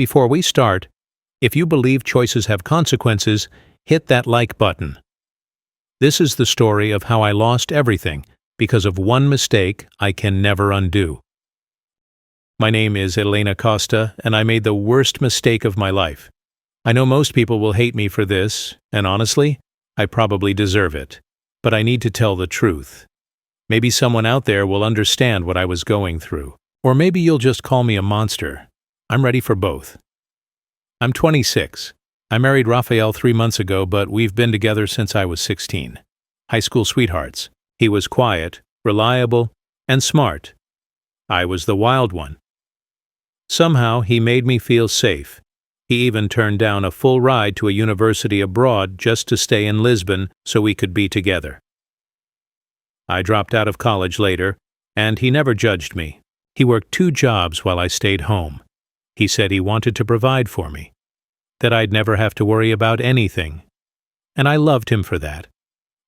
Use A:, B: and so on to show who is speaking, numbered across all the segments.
A: Before we start, if you believe choices have consequences, hit that like button. This is the story of how I lost everything because of one mistake I can never undo. My name is Elena Costa, and I made the worst mistake of my life. I know most people will hate me for this, and honestly, I probably deserve it. But I need to tell the truth. Maybe someone out there will understand what I was going through. Or maybe you'll just call me a monster. I'm ready for both. I'm 26. I married Rafael 3 months ago, but we've been together since I was 16. High school sweethearts. He was quiet, reliable, and smart. I was the wild one. Somehow, he made me feel safe. He even turned down a full ride to a university abroad just to stay in Lisbon so we could be together. I dropped out of college later, and he never judged me. He worked 2 jobs while I stayed home. He said he wanted to provide for me, that I'd never have to worry about anything. And I loved him for that.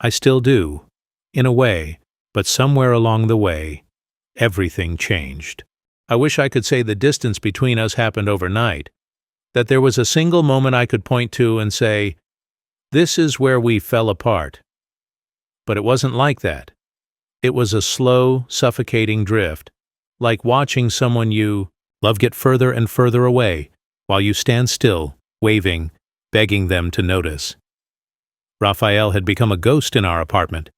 A: I still do, in a way, but somewhere along the way, everything changed. I wish I could say the distance between us happened overnight, that there was a single moment I could point to and say, this is where we fell apart. But it wasn't like that. It was a slow, suffocating drift, like watching someone you love get further and further away while you stand still, waving, begging them to notice. Rafael had become a ghost in our apartment.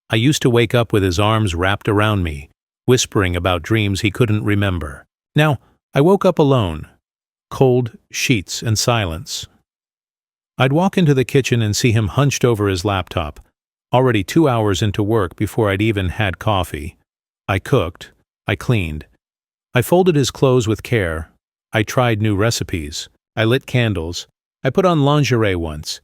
A: I used to wake up with his arms wrapped around me, whispering about dreams he couldn't remember. Now, I woke up alone. Cold sheets and silence. I'd walk into the kitchen and see him hunched over his laptop, already 2 hours into work before I'd even had coffee. I cooked. I cleaned. I folded his clothes with care. I tried new recipes. I lit candles. I put on lingerie once.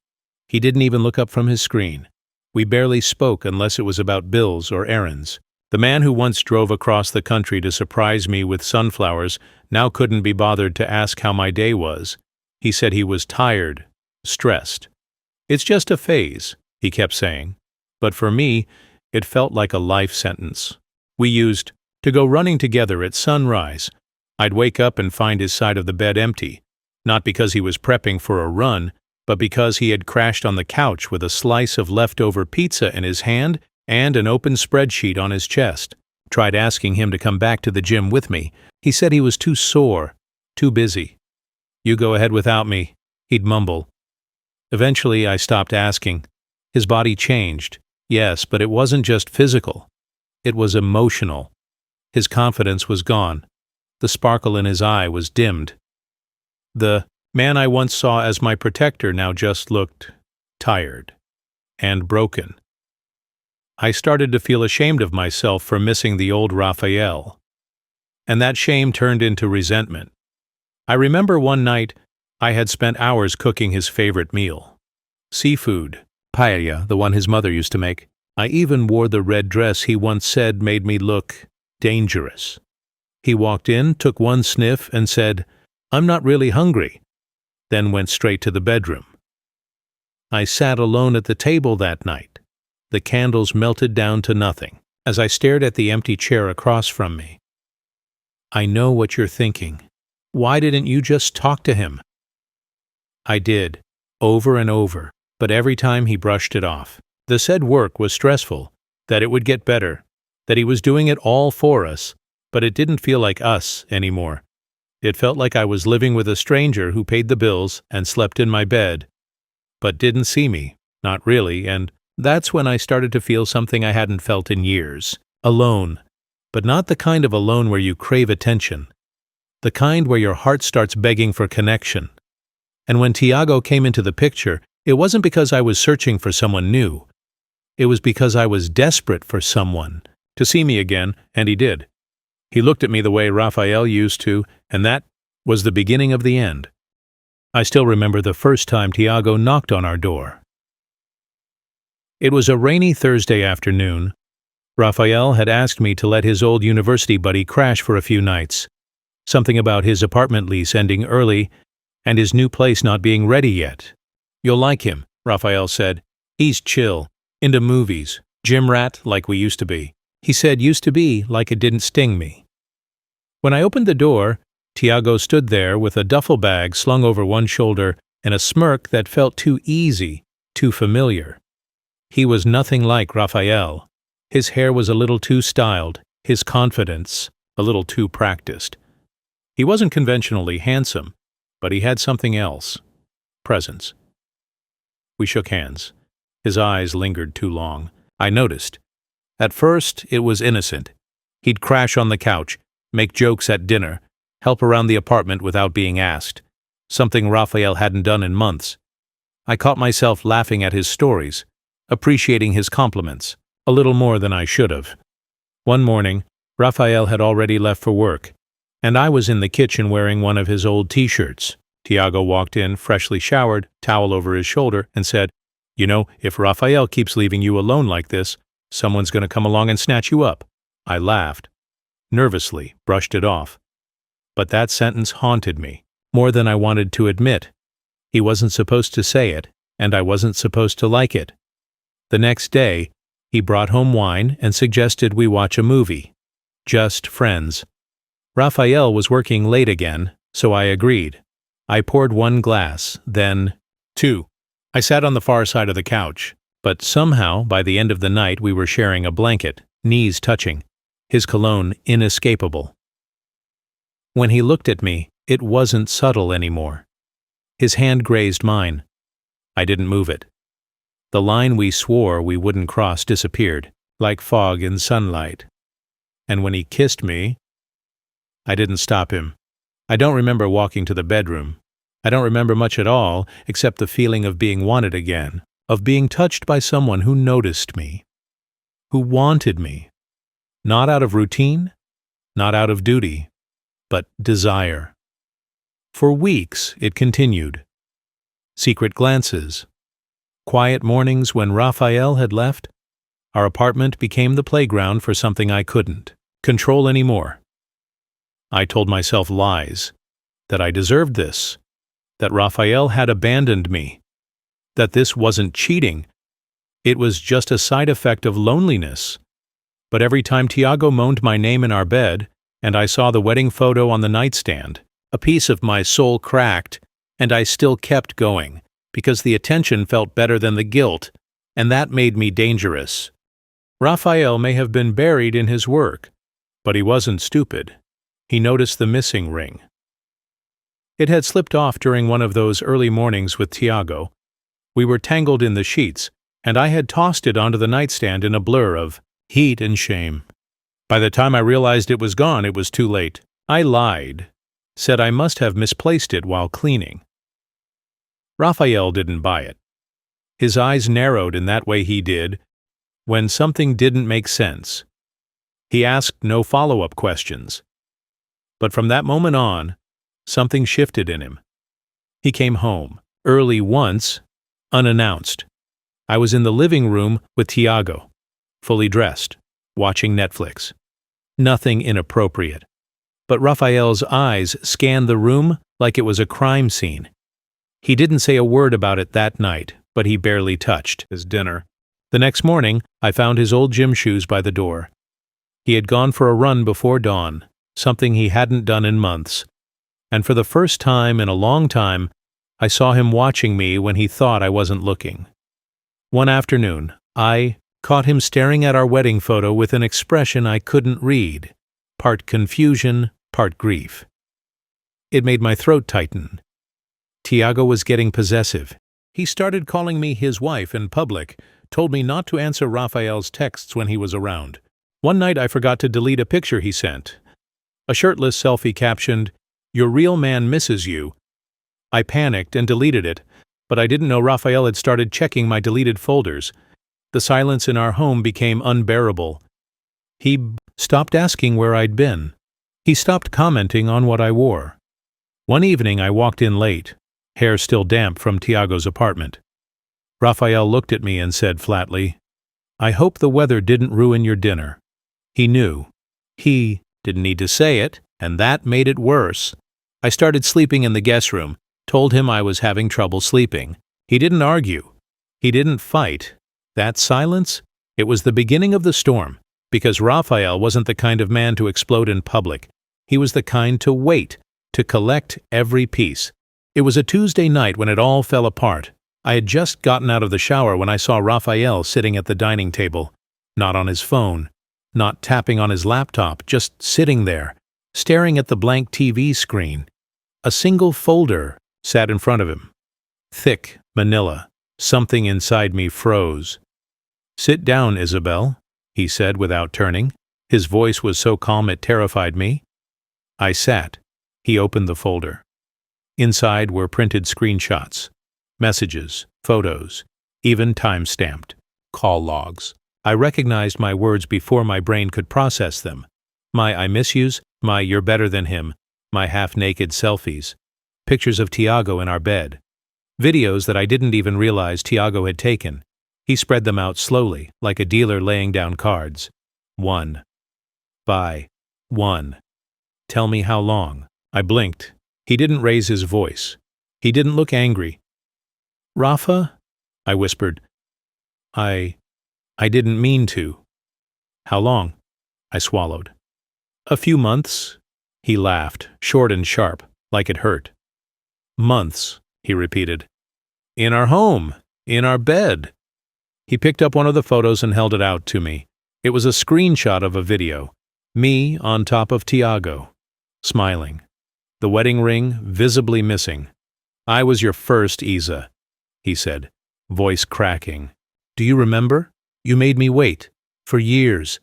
A: He didn't even look up from his screen. We barely spoke unless it was about bills or errands. The man who once drove across the country to surprise me with sunflowers now couldn't be bothered to ask how my day was. He said he was tired, stressed. It's just a phase, he kept saying. But for me, it felt like a life sentence. We used to go running together at sunrise. I'd wake up and find his side of the bed empty, not because he was prepping for a run, but because he had crashed on the couch with a slice of leftover pizza in his hand and an open spreadsheet on his chest. Tried asking him to come back to the gym with me. He said he was too sore, too busy. You go ahead without me, he'd mumble. Eventually, I stopped asking. His body changed, yes, but it wasn't just physical. It was emotional. His confidence was gone. The sparkle in his eye was dimmed. The man I once saw as my protector now just looked tired and broken. I started to feel ashamed of myself for missing the old Rafael. And that shame turned into resentment. I remember one night I had spent hours cooking his favorite meal. Seafood, paella, the one his mother used to make. I even wore the red dress he once said made me look dangerous. He walked in, took one sniff, and said, "I'm not really hungry," then went straight to the bedroom. I sat alone at the table that night. The candles melted down to nothing as I stared at the empty chair across from me. I know what you're thinking. Why didn't you just talk to him? I did, over and over, but every time he brushed it off. The said work was stressful, that it would get better, that he was doing it all for us, but it didn't feel like us anymore. It felt like I was living with a stranger who paid the bills and slept in my bed, but didn't see me, not really, and that's when I started to feel something I hadn't felt in years. Alone, but not the kind of alone where you crave attention. The kind where your heart starts begging for connection. And when Tiago came into the picture, it wasn't because I was searching for someone new. It was because I was desperate for someone to see me again, and he did. He looked at me the way Rafael used to, and that was the beginning of the end. I still remember the first time Tiago knocked on our door. It was a rainy Thursday afternoon. Rafael had asked me to let his old university buddy crash for a few nights. Something about his apartment lease ending early and his new place not being ready yet. You'll like him, Rafael said. He's chill, into movies, gym rat like we used to be. He said used to be like it didn't sting me. When I opened the door, Tiago stood there with a duffel bag slung over one shoulder and a smirk that felt too easy, too familiar. He was nothing like Rafael. His hair was a little too styled, his confidence a little too practiced. He wasn't conventionally handsome, but he had something else. Presence. We shook hands. His eyes lingered too long. I noticed. At first, it was innocent. He'd crash on the couch, make jokes at dinner, help around the apartment without being asked, something Rafael hadn't done in months. I caught myself laughing at his stories, appreciating his compliments, a little more than I should have. One morning, Rafael had already left for work, and I was in the kitchen wearing one of his old t-shirts. Tiago walked in, freshly showered, towel over his shoulder, and said, "You know, if Rafael keeps leaving you alone like this, someone's going to come along and snatch you up." I laughed, nervously, brushed it off. But that sentence haunted me, more than I wanted to admit. He wasn't supposed to say it, and I wasn't supposed to like it. The next day, he brought home wine and suggested we watch a movie. Just friends. Rafael was working late again, so I agreed. I poured one glass, then two. I sat on the far side of the couch, but somehow, by the end of the night, we were sharing a blanket, knees touching, his cologne inescapable. When he looked at me, it wasn't subtle anymore. His hand grazed mine. I didn't move it. The line we swore we wouldn't cross disappeared, like fog in sunlight. And when he kissed me, I didn't stop him. I don't remember walking to the bedroom. I don't remember much at all, except the feeling of being wanted again, of being touched by someone who noticed me, who wanted me. Not out of routine, not out of duty, but desire. For weeks it continued. Secret glances. Quiet mornings when Rafael had left. Our apartment became the playground for something I couldn't control anymore. I told myself lies, that I deserved this, that Rafael had abandoned me, that this wasn't cheating, it was just a side effect of loneliness. But every time Tiago moaned my name in our bed, and I saw the wedding photo on the nightstand, a piece of my soul cracked, and I still kept going, because the attention felt better than the guilt, and that made me dangerous. Rafael may have been buried in his work, but he wasn't stupid. He noticed the missing ring. It had slipped off during one of those early mornings with Tiago. We were tangled in the sheets, and I had tossed it onto the nightstand in a blur of heat and shame. By the time I realized it was gone, it was too late. I lied, said I must have misplaced it while cleaning. Rafael didn't buy it. His eyes narrowed in that way he did when something didn't make sense. He asked no follow-up questions. But from that moment on, something shifted in him. He came home, early once, unannounced. I was in the living room with Tiago, fully dressed, watching Netflix. Nothing inappropriate. But Rafael's eyes scanned the room like it was a crime scene. He didn't say a word about it that night, but he barely touched his dinner. The next morning, I found his old gym shoes by the door. He had gone for a run before dawn, something he hadn't done in months. And for the first time in a long time, I saw him watching me when he thought I wasn't looking. One afternoon, I caught him staring at our wedding photo with an expression I couldn't read, part confusion, part grief. It made my throat tighten. Tiago was getting possessive. He started calling me his wife in public, told me not to answer Rafael's texts when he was around. One night I forgot to delete a picture he sent. A shirtless selfie captioned, "Your real man misses you." I panicked and deleted it, but I didn't know Rafael had started checking my deleted folders. The silence in our home became unbearable. He stopped asking where I'd been. He stopped commenting on what I wore. One evening I walked in late, hair still damp from Tiago's apartment. Rafael looked at me and said flatly, "I hope the weather didn't ruin your dinner." He knew. He didn't need to say it, and that made it worse. I started sleeping in the guest room, told him I was having trouble sleeping. He didn't argue. He didn't fight. That silence? It was the beginning of the storm, because Rafael wasn't the kind of man to explode in public. He was the kind to wait, to collect every piece. It was a Tuesday night when it all fell apart. I had just gotten out of the shower when I saw Rafael sitting at the dining table, not on his phone, not tapping on his laptop, just sitting there, staring at the blank TV screen. A single folder sat in front of him. Thick, manila. Something inside me froze. "Sit down, Isabel," he said without turning. His voice was so calm it terrified me. I sat. He opened the folder. Inside were printed screenshots, messages, photos, even time-stamped, call logs. I recognized my words before my brain could process them. My "I miss yous," my "you're better than him," my half-naked selfies, pictures of Tiago in our bed, videos that I didn't even realize Tiago had taken. He spread them out slowly, like a dealer laying down cards. One. Buy. One. Tell me how long. I blinked. He didn't raise his voice. He didn't look angry. "Rafa?" I whispered. I didn't mean to." "How long?" I swallowed. "A few months." He laughed, short and sharp, like it hurt. "Months," he repeated. "In our home. In our bed." He picked up one of the photos and held it out to me. It was a screenshot of a video. Me on top of Tiago, smiling. The wedding ring visibly missing. "I was your first, Isa," he said, voice cracking. "Do you remember? You made me wait. For years.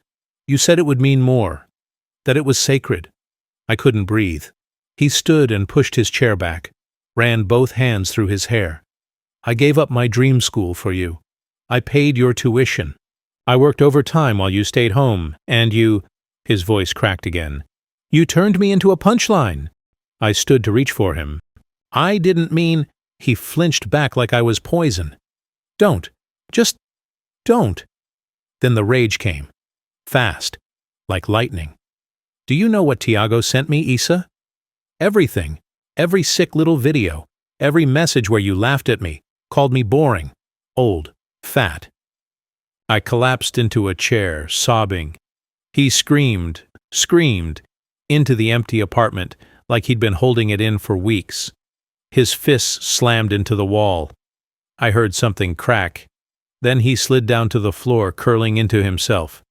A: You said it would mean more. That it was sacred." I couldn't breathe. He stood and pushed his chair back, ran both hands through his hair. "I gave up my dream school for you. I paid your tuition. I worked overtime while you stayed home, and you—" His voice cracked again. "You turned me into a punchline." I stood to reach for him. "I didn't mean—" He flinched back like I was poison. "Don't. Just don't." Then the rage came. Fast. Like lightning. "Do you know what Tiago sent me, Isa? Everything. Every sick little video. Every message where you laughed at me, called me boring, old, fat." I collapsed into a chair, sobbing. He screamed, into the empty apartment, like he'd been holding it in for weeks. His fists slammed into the wall. I heard something crack. Then he slid down to the floor, curling into himself.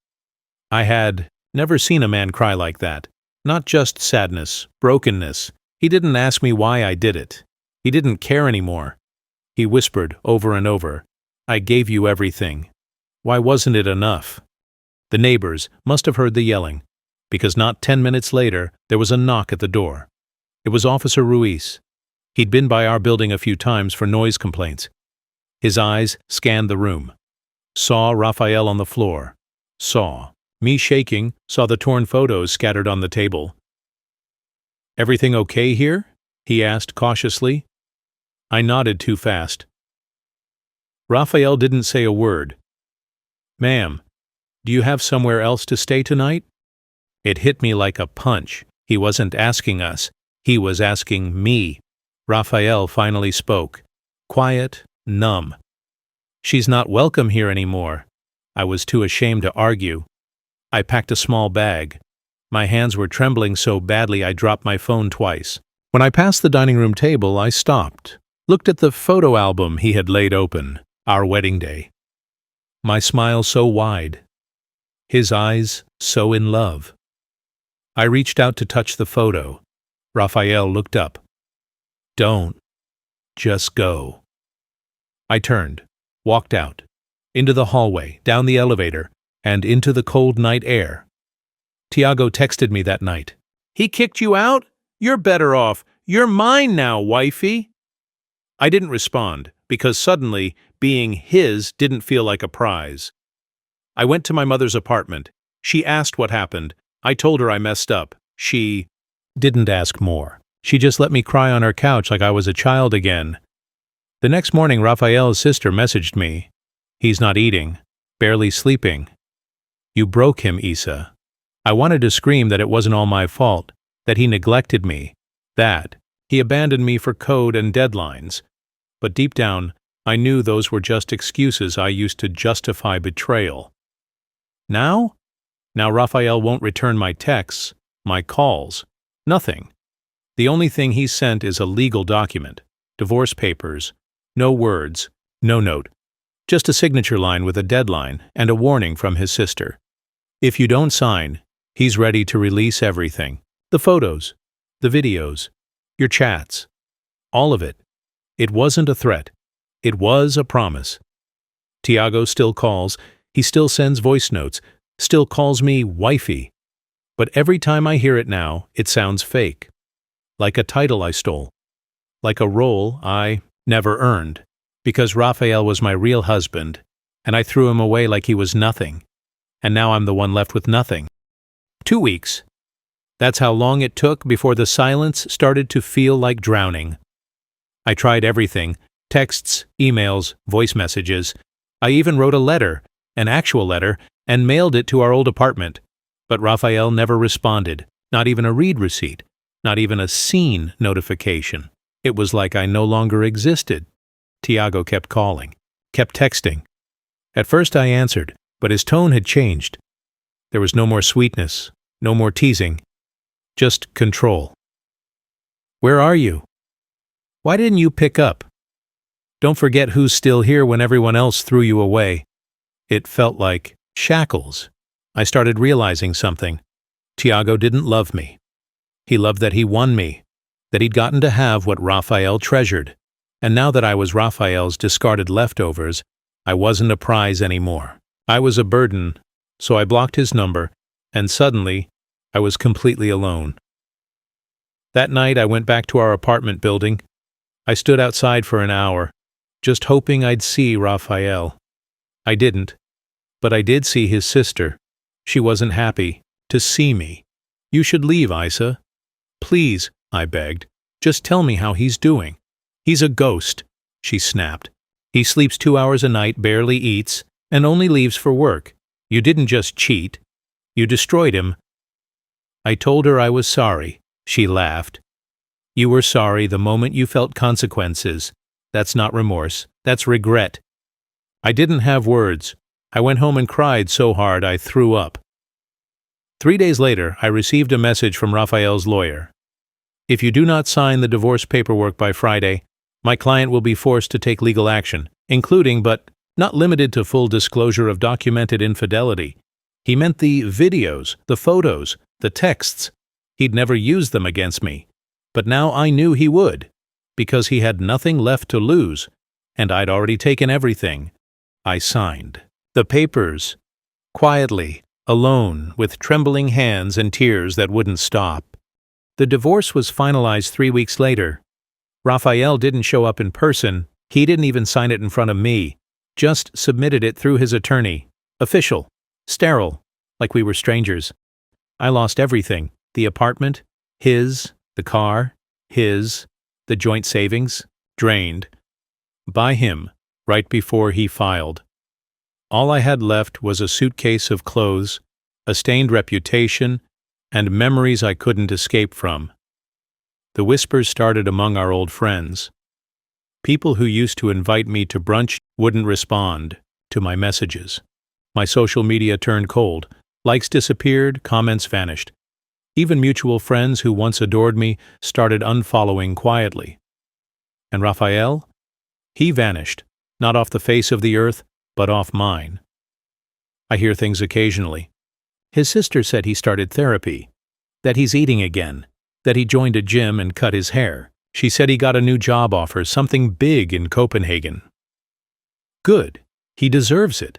A: I had never seen a man cry like that. Not just sadness, brokenness. He didn't ask me why I did it. He didn't care anymore. He whispered over and over, "I gave you everything. Why wasn't it enough?" The neighbors must have heard the yelling, because not 10 minutes later there was a knock at the door. It was Officer Ruiz. He'd been by our building a few times for noise complaints. His eyes scanned the room. Saw Rafael on the floor. Saw me shaking, saw the torn photos scattered on the table. "Everything okay here?" he asked cautiously. I nodded too fast. Rafael didn't say a word. "Ma'am, do you have somewhere else to stay tonight?" It hit me like a punch. He wasn't asking us. He was asking me. Rafael finally spoke. Quiet, numb. "She's not welcome here anymore." I was too ashamed to argue. I packed a small bag. My hands were trembling so badly I dropped my phone twice. When I passed the dining room table, I stopped, looked at the photo album he had laid open, our wedding day. My smile so wide. His eyes so in love. I reached out to touch the photo. Rafael looked up. "Don't. Just go." I turned, walked out, into the hallway, down the elevator, and into the cold night air. Tiago texted me that night. "He kicked you out? You're better off. You're mine now, wifey." I didn't respond, because suddenly, being his didn't feel like a prize. I went to my mother's apartment. She asked what happened. I told her I messed up. She didn't ask more. She just let me cry on her couch like I was a child again. The next morning, Rafael's sister messaged me. "He's not eating, barely sleeping. You broke him, Isa." I wanted to scream that it wasn't all my fault, that he neglected me, that he abandoned me for code and deadlines. But deep down, I knew those were just excuses I used to justify betrayal. Now Rafael won't return my texts, my calls, nothing. The only thing he sent is a legal document, divorce papers, no words, no note, just a signature line with a deadline and a warning from his sister. If you don't sign, he's ready to release everything. The photos, the videos, your chats, all of it. It wasn't a threat. It was a promise. Tiago still calls, he still sends voice notes, still calls me wifey. But every time I hear it now, it sounds fake. Like a title I stole. Like a role I never earned. Because Rafael was my real husband, and I threw him away like he was nothing. And now I'm the one left with nothing. 2 weeks. That's how long it took before the silence started to feel like drowning. I tried everything, texts, emails, voice messages. I even wrote a letter, an actual letter, and mailed it to our old apartment. But Rafael never responded, not even a read receipt, not even a seen notification. It was like I no longer existed. Tiago kept calling, kept texting. At first I answered, but his tone had changed. There was no more sweetness, no more teasing, just control. Where are you? Why didn't you pick up? Don't forget who's still here when everyone else threw you away. It felt like shackles. I started realizing something. Tiago didn't love me. He loved that he won me, that he'd gotten to have what Rafael treasured. And now that I was Rafael's discarded leftovers, I wasn't a prize anymore. I was a burden, so I blocked his number, and suddenly, I was completely alone. That night I went back to our apartment building. I stood outside for an hour, just hoping I'd see Rafael. I didn't, but I did see his sister. She wasn't happy to see me. You should leave, Isa. Please, I begged. Just tell me how he's doing. He's a ghost, she snapped. He sleeps 2 hours a night, barely eats, and only leaves for work. You didn't just cheat. You destroyed him. I told her I was sorry. She laughed. You were sorry the moment you felt consequences. That's not remorse. That's regret. I didn't have words. I went home and cried so hard I threw up. 3 days later, I received a message from Rafael's lawyer. If you do not sign the divorce paperwork by Friday, my client will be forced to take legal action, including but not limited to full disclosure of documented infidelity. He meant the videos, the photos, the texts. He'd never used them against me. But now I knew he would, because he had nothing left to lose, and I'd already taken everything. I signed the papers, quietly, alone, with trembling hands and tears that wouldn't stop. The divorce was finalized 3 weeks later. Rafael didn't show up in person. He didn't even sign it in front of me. Just submitted it through his attorney. Official. Sterile. Like we were strangers. I lost everything. The apartment. His. The car. His. The joint savings. Drained. By him. Right before he filed. All I had left was a suitcase of clothes, a stained reputation, and memories I couldn't escape from. The whispers started among our old friends. People who used to invite me to brunch wouldn't respond to my messages. My social media turned cold. Likes disappeared, comments vanished. Even mutual friends who once adored me started unfollowing quietly. And Rafael? He vanished, not off the face of the earth, but off mine. I hear things occasionally. His sister said he started therapy, that he's eating again, that he joined a gym and cut his hair. She said he got a new job offer, something big in Copenhagen. Good. He deserves it.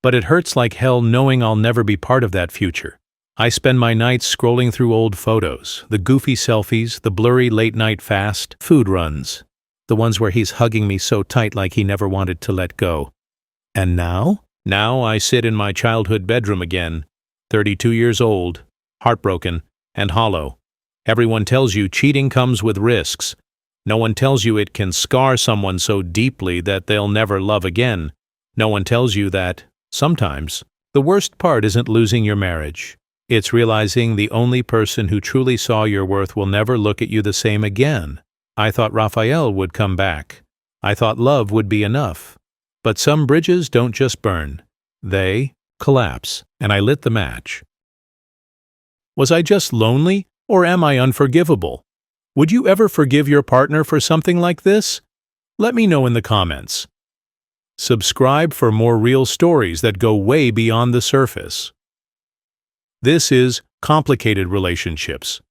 A: But it hurts like hell knowing I'll never be part of that future. I spend my nights scrolling through old photos, the goofy selfies, the blurry late-night fast food runs, the ones where he's hugging me so tight like he never wanted to let go. And now? Now I sit in my childhood bedroom again, 32 years old, heartbroken, and hollow. Everyone tells you cheating comes with risks. No one tells you it can scar someone so deeply that they'll never love again. No one tells you that, sometimes, the worst part isn't losing your marriage. It's realizing the only person who truly saw your worth will never look at you the same again. I thought Rafael would come back. I thought love would be enough. But some bridges don't just burn. They collapse, and I lit the match. Was I just lonely, or am I unforgivable? Would you ever forgive your partner for something like this? Let me know in the comments. Subscribe for more real stories that go way beyond the surface. This is Complicated Relationships.